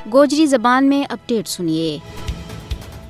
गोजरी जबान में अपडेट सुनिए।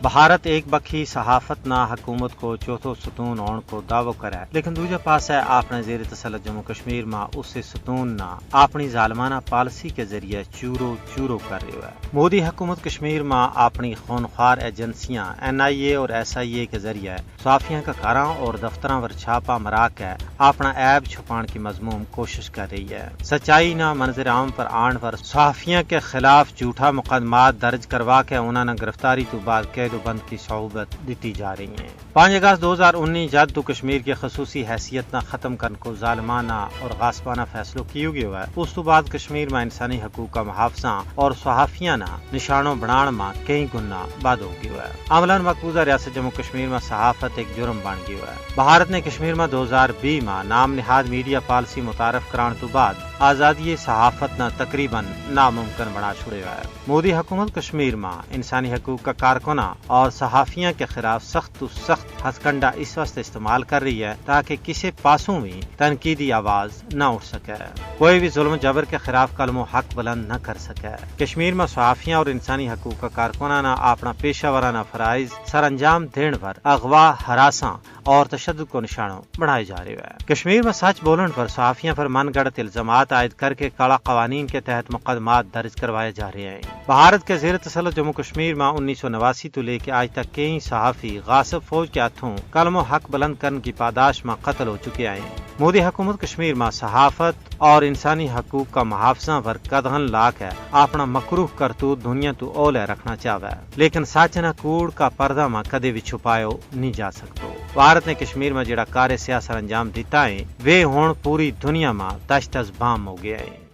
भारत एक बखी सहाफत ना हुकूमत को चौथो सतून होने को दावो करे, लेकिन दूजा पास है आपने जेर तसल्लुत जम्मू कश्मीर में उससे सतून ना अपनी जालमाना पॉलिसी के जरिए चूरो चूरो कर रही है। मोदी हुकूमत कश्मीर में अपनी खूनख्वार एजेंसियां NIA और SIA के जरिए सहाफियों का कारां और दफ्तरों पर छापा मरा के अपना ऐब छुपाने की मजमूम कोशिश कर रही है। सच्चाई ना मंजर आम पर आने पर सहाफियों के खिलाफ झूठा मुकदमा दर्ज करवा के उन्होंने गिरफ्तारी तो बाद बंद की सहूबत दी जा रही है। 5 अगस्त 2019 जद तो कश्मीर की खसूसी हैसियत न खत्म करने को जालमाना और गासबाना फैसलों किया गया है। उस तो बाद कश्मीर में इंसानी हकूक का मुहाफजा और सहाफियां ना निशानों बनाने में कई गुना बाद हो गया है। अमलन मकबूजा रियासत जम्मू कश्मीर में सहाफत एक जुर्म बन गया है। भारत ने कश्मीर में 2020 में नाम निहाद मीडिया पॉलिसी मुतारफ कराने तो बाद आजादी सहाफत न तकरीबन नामुमकिन बना छुड़ेगा है। मोदी हुकूमत कश्मीर में इंसानी हकूक का कारकुना और सहाफियों के खिलाफ सख्त सख्त हथकंडा इस वक्त इस्तेमाल कर रही है ताकि किसी पासों में तनकीदी आवाज न उठ सके, कोई भी जुल्म जबर के खिलाफ कलमो हक बुलंद न कर सके। कश्मीर में सहाफियां और इंसानी हकूक का कारकुनाना अपना पेशा वराना फराइज सर अंजाम देने पर अगवा हरासा और तशद्दुद को निशानों बढ़ाए जा रहे हैं। कश्मीर में सच बोलने पर सहाफियों पर मनगढ़ंत इल्जामात आयद करके कड़ा कवानीन के तहत मुकदमात दर्ज करवाए जा रहे हैं। भारत के जेर तसल्लुत जम्मू कश्मीर में 1989 तो लेके आज तक कई सहाफी गासिब फौज के हाथों कलमो हक बुलंद करने की पादाश में कत्ल हो चुके हैं। मोदी हुकूमत कश्मीर में सहाफत और इंसानी हकूक का मुहाफजा पर कदगन लाक है अपना मकरूह करतूत दुनिया तो ओले रखना चाहता है, लेकिन सच न कूड़ का पर्दा में कदे भी छुपायो नहीं जा सकता। भारत ने कश्मीर में जड़ा कार्य सियासत अंजाम दिता है वे हुण पूरी दुनिया में तश्तश बाम हो गया है।